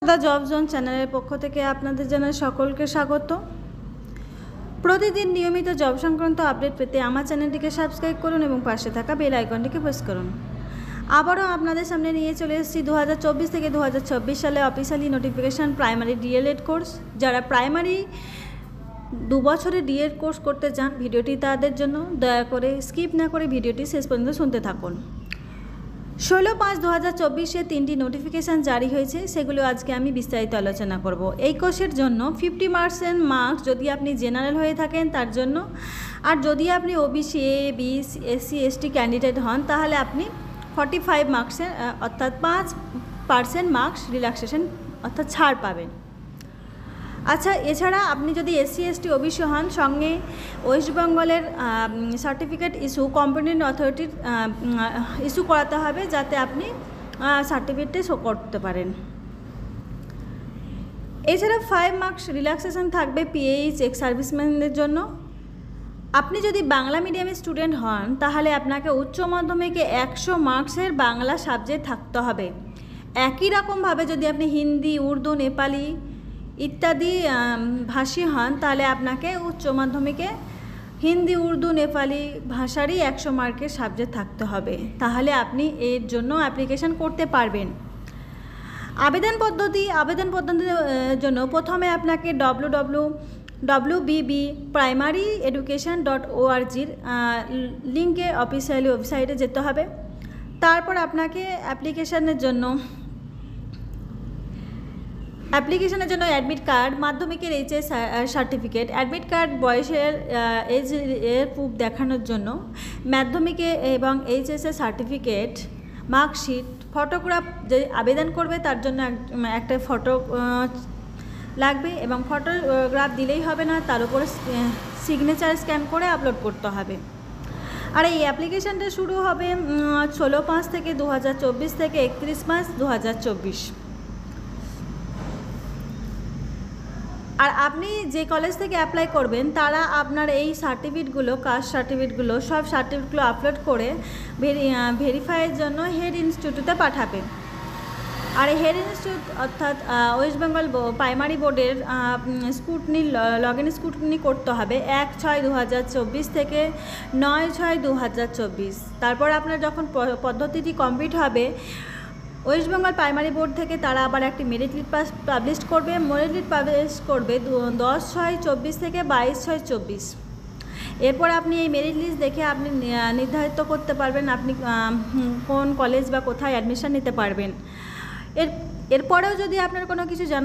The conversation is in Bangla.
দ্য জব জোন চ্যানেলের পক্ষ থেকে আপনাদের জানাই সকলকে স্বাগত। প্রতিদিন নিয়মিত জব সংক্রান্ত আপডেট পেতে আমার চ্যানেলটিকে সাবস্ক্রাইব করুন এবং পাশে থাকা বেল আইকনটিকে প্রেস করুন। আবারও আপনাদের সামনে নিয়ে চলে এসেছি 2024 থেকে 2026 সালে officially notification primary D.El.Ed course. যারা প্রাইমারি 2 বছরের ডিএড কোর্স করতে চান, ভিডিওটি তাদের জন্য। দয়া করে স্কিপ না করে ভিডিওটি শেষ পর্যন্ত শুনতে থাকুন। 16/5/2024 3টি নোটিফিকেশান জারি হয়েছে, সেগুলো আজকে আমি বিস্তারিত আলোচনা করব। এই কোর্সের জন্য 50% মার্কস যদি আপনি জেনারেল হয়ে থাকেন তার জন্য, আর যদি আপনি OBC, AB, SC, ST candidate হন তাহলে আপনি 45 মার্কসের অর্থাৎ 5% মার্কস রিল্যাক্সেশন অর্থাৎ ছাড় পাবেন। আচ্ছা, এছাড়া আপনি যদি এসসি, এসটি, ওবিসি হন, সঙ্গে ওয়েস্ট বেঙ্গলের সার্টিফিকেট ইস্যু কম্পিটেন্ট অথরিটির ইস্যু করাতে হবে, যাতে আপনি সার্টিফিকেটে শো করতে পারেন। এছাড়া 5 মার্কস রিল্যাক্সেশন থাকবে পিএইচ এক্স সার্ভিসম্যানদের জন্য। আপনি যদি বাংলা মিডিয়ামের স্টুডেন্ট হন তাহলে আপনাকে উচ্চ মাধ্যমিকে 100 মার্কসের বাংলা সাবজেক্ট থাকতে হবে। একই রকমভাবে যদি আপনি হিন্দি, উর্দু, নেপালি ইত্যাদি ভাষী হন তাহলে আপনাকে উচ্চ মাধ্যমিকে হিন্দি, উর্দু, নেপালি ভাষারই 100 মার্কের সাবজেক্ট থাকতে হবে, তাহলে আপনি এর জন্য অ্যাপ্লিকেশান করতে পারবেন। আবেদন পদ্ধতির জন্য প্রথমে আপনাকে www.bbprimaryeducation.org লিঙ্কে অফিসিয়ালি ওয়েবসাইটে যেতে হবে। তারপর আপনাকে অ্যাপ্লিকেশানের জন্য অ্যাডমিট কার্ড, মাধ্যমিকের এইচএস সার্টিফিকেট, অ্যাডমিট কার্ড বয়সের এর প্রুফ দেখানোর জন্য, মাধ্যমিকে এবং এইচএসের সার্টিফিকেট, মার্কশিট, ফটোগ্রাফ যে আবেদন করবে তার জন্য একটা ফটো লাগবে, এবং ফটোগ্রাফ দিলেই হবে না, তার উপরে সিগনেচার স্ক্যান করে আপলোড করতে হবে। আর এই অ্যাপ্লিকেশানটা শুরু হবে 16/5 থেকে 2024 থেকে 31 মার্চ 2024। আর আপনি যে কলেজ থেকে অ্যাপ্লাই করবেন তারা আপনার এই সার্টিফিকেটগুলো, কাস্ট সার্টিফিকেটগুলো, সব সার্টিফিকেটগুলো আপলোড করে ভেরিফাইয়ের জন্য হেড ইনস্টিটিউটে পাঠাবে। আর এই হেড ইনস্টিটিউট অর্থাৎ ওয়েস্ট বেঙ্গল প্রাইমারি বোর্ডের লগ ইন স্ক্রুটিনি করতে হবে 1/6/2024 থেকে 9/6/2024। তারপর আপনার যখন পদ্ধতিটি কমপ্লিট হবে, ওয়েস্ট বেঙ্গল প্রাইমারি বোর্ড থেকে তারা আবার একটি মেরিট লিস্ট পাবলিশ করবে। মেরিট লিস্ট পাবলিশ করবে 10/6/24 থেকে 22/6/24। এরপর আপনি এই মেরিট লিস্ট দেখে আপনি নির্ধারিত করতে পারবেন আপনি কোন কলেজ বা কোথায় অ্যাডমিশন নিতে পারবেন। এরপরেও যদি আপনার কোনো কিছু জানা